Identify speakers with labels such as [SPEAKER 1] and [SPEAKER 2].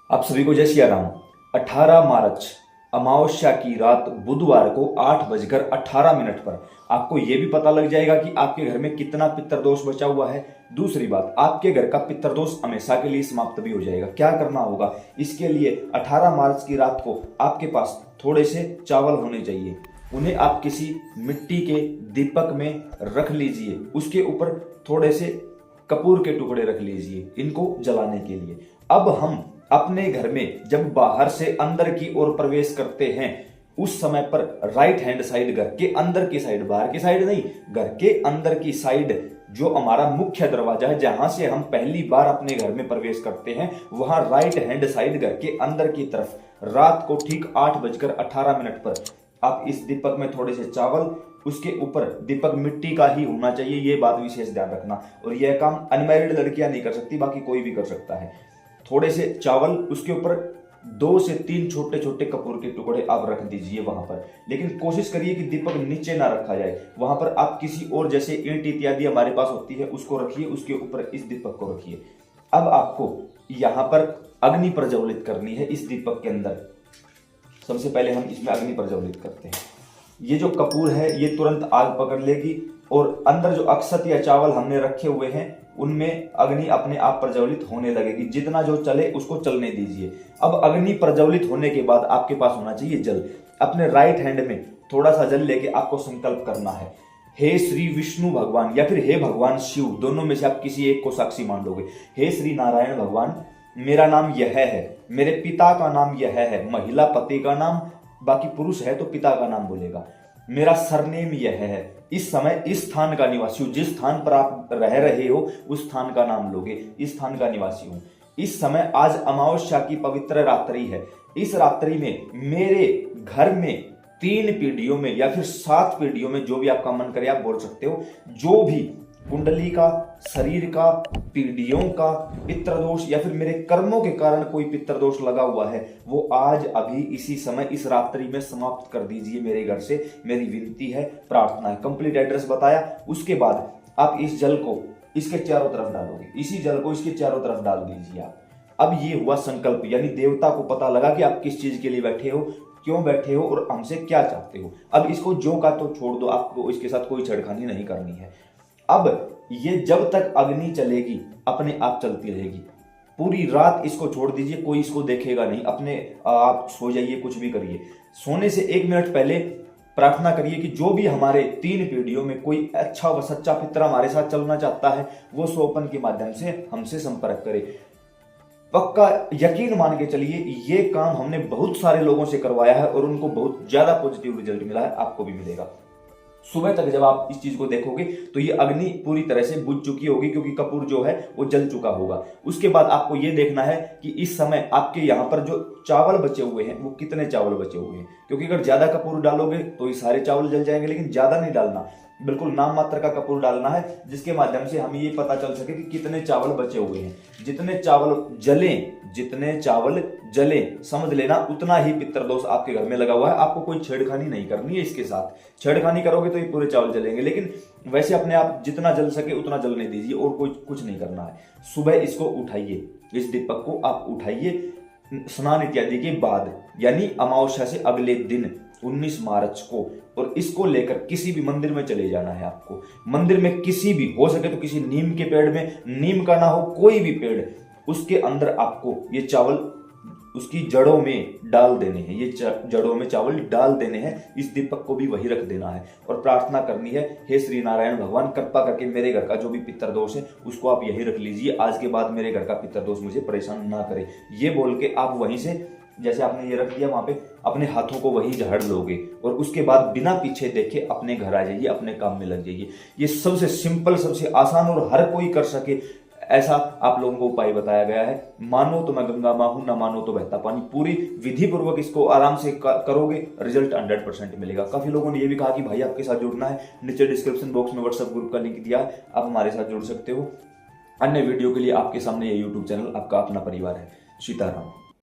[SPEAKER 1] आप सभी को जय सिया राम। 18 मार्च अमावस्या की रात बुधवार को 8:18 पर आपको यह भी पता लग जाएगा कि आपके घर में कितना पितृदोष बचा हुआ है। दूसरी बात, आपके घर का पितृदोष हमेशा के लिए समाप्त भी हो जाएगा। क्या करना होगा इसके लिए? 18 मार्च की रात को आपके पास थोड़े से चावल होने चाहिए। उन्हें आप किसी मिट्टी के दीपक में रख लीजिए। उसके ऊपर थोड़े से कपूर के टुकड़े रख लीजिए इनको जलाने के लिए। अब हम अपने घर में जब बाहर से अंदर की ओर प्रवेश करते हैं उस समय पर राइट हैंड साइड, घर के अंदर की साइड, बाहर की साइड नहीं, घर के अंदर की साइड जो हमारा मुख्य दरवाजा है, जहां से हम पहली बार अपने घर में प्रवेश करते हैं, वहां राइट हैंड साइड घर के अंदर की तरफ रात को ठीक 8:18 पर आप इस दीपक में थोड़े से चावल, उसके ऊपर दीपक मिट्टी का ही होना चाहिए, ये बात विशेष ध्यान रखना। और यह काम अनमैरिड लड़कियां नहीं कर सकती, बाकी कोई भी कर सकता है। थोड़े से चावल, उसके ऊपर 2 से 3 छोटे छोटे कपूर के टुकड़े आप रख दीजिए वहां पर। लेकिन कोशिश करिए कि दीपक नीचे ना रखा जाए, वहां पर आप किसी और, जैसे ईंट इत्यादि हमारे पास होती है, उसको रखिए, उसके ऊपर इस दीपक को रखिए। अब आपको यहां पर अग्नि प्रज्वलित करनी है इस दीपक के अंदर। सबसे पहले हम इसमें अग्नि प्रज्वलित करते हैं। ये जो कपूर है ये तुरंत आग पकड़ लेगी और अंदर जो अक्षत या चावल हमने रखे हुए हैं उनमें अग्नि अपने आप प्रज्वलित होने लगेगी। जितना जो चले उसको चलने दीजिए। अब अग्नि प्रज्वलित होने के बाद आपके पास होना चाहिए जल। अपने राइट हैंड में थोड़ा सा जल लेके आपको संकल्प करना है, हे श्री विष्णु भगवान या फिर हे भगवान शिव, दोनों में से आप किसी एक को साक्षी मान लोगे। हे श्री नारायण भगवान, मेरा नाम यह है, मेरे पिता का नाम यह है, महिला पति का नाम, बाकी पुरुष है तो पिता का नाम बोलेगा, मेरा सरनेम यह है, इस समय इस स्थान का निवासी हूं, जिस स्थान पर आप रह रहे हो उस स्थान का नाम लोगे, इस स्थान का निवासी हूं। इस समय आज अमावस्या की पवित्र रात्रि है। इस रात्रि में मेरे घर में 3 पीढ़ियों में या फिर 7 पीढ़ियों में, जो भी आपका मन करे आप बोल सकते हो, जो भी कुंडली का, शरीर का, पीढ़ियों का पितृदोष या फिर मेरे कर्मों के कारण कोई पितृदोष लगा हुआ है, वो आज अभी इसी समय इस रात्रि में समाप्त कर दीजिए मेरे घर से। मेरी विनती है, प्रार्थना है। कंप्लीट एड्रेस बताया। उसके बाद आप इस जल को इसके चारों तरफ डालोगे, इसी जल को इसके चारों तरफ डाल दीजिए आप। अब ये हुआ संकल्प, यानी देवता को पता लगा कि आप किस चीज के लिए बैठे हो, क्यों बैठे हो और हमसे क्या चाहते हो। अब इसको जो का तो छोड़ दो, आपको इसके साथ कोई छेड़खानी नहीं करनी है। अब ये जब तक अग्नि चलेगी अपने आप चलती रहेगी। पूरी रात इसको छोड़ दीजिए, कोई इसको देखेगा नहीं। अपने आप सो जाइए, कुछ भी करिए। सोने से 1 मिनट पहले प्रार्थना करिए कि जो भी हमारे 3 पीढ़ियों में कोई अच्छा व सच्चा पितर हमारे साथ चलना चाहता है वो स्वप्न के माध्यम से हमसे संपर्क करे। पक्का यकीन मान के चलिए, ये काम हमने बहुत सारे लोगों से करवाया है और उनको बहुत ज्यादा पॉजिटिव रिजल्ट मिला है, आपको भी मिलेगा। सुबह तक जब आप इस चीज को देखोगे तो ये अग्नि पूरी तरह से बुझ चुकी होगी, क्योंकि कपूर जो है वो जल चुका होगा। उसके बाद आपको ये देखना है कि इस समय आपके यहाँ पर जो चावल बचे हुए हैं वो कितने चावल बचे हुए हैं, क्योंकि अगर ज्यादा कपूर डालोगे तो ये सारे चावल जल जाएंगे। लेकिन ज्यादा नहीं डालना, बिल्कुल नाम मात्र का कपूर डालना है, जिसके माध्यम से हमें ये पता चल सके कि कितने चावल बचे हुए हैं। जितने चावल जलें समझ लेना उतना ही पितृदोष आपके घर में लगा हुआ है। आपको कोई छेड़खानी नहीं करनी है इसके साथ। छेड़खानी करोगे तो ये पूरे चावल जलेंगे, लेकिन वैसे अपने आप जितना जल सके उतना जलने दीजिए और कोई कुछ नहीं करना है। सुबह इसको उठाइए, इस दीपक को आप उठाइए स्नान इत्यादि के बाद, यानी अमावस्या से अगले दिन 19 मार्च को, और इसको लेकर किसी भी मंदिर में चले जाना है आपको। मंदिर में किसी भी, हो सके तो किसी नीम के पेड़ में, नीम का ना हो कोई भी पेड़, उसके अंदर आपको ये चावल उसकी जड़ों में डाल देने हैं। ये जड़ों में चावल डाल देने हैं। इस दीपक को भी वही रख देना है और प्रार्थना करनी है, हे श्री नारायण भगवान, कृपा करके मेरे घर का जो भी पितृदोष है उसको आप यही रख लीजिए। आज के बाद मेरे घर का पितृदोष मुझे परेशान ना करे। ये बोल के आप वहीं से, जैसे आपने ये रख दिया वहां पे, अपने हाथों को वहीं झाड़ लोगे और उसके बाद बिना पीछे देखे अपने घर आ जाइए, अपने काम में लग जाइए। ये सबसे सिंपल, सबसे आसान और हर कोई कर सके ऐसा आप लोगों को उपाय बताया गया है। मानो तो मैं गंगा मां हूं, ना मानो तो बहता पानी। पूरी विधि पूर्वक इसको आराम से करोगे, रिजल्ट 100% मिलेगा। काफी लोगों ने ये भी कहा कि भाई आपके साथ जुड़ना है, नीचे डिस्क्रिप्शन बॉक्स में व्हाट्सएप ग्रुप का लिंक दिया है, आप हमारे साथ जुड़ सकते हो। अन्य वीडियो के लिए आपके सामने ये यूट्यूब चैनल आपका अपना परिवार है। सीताराम।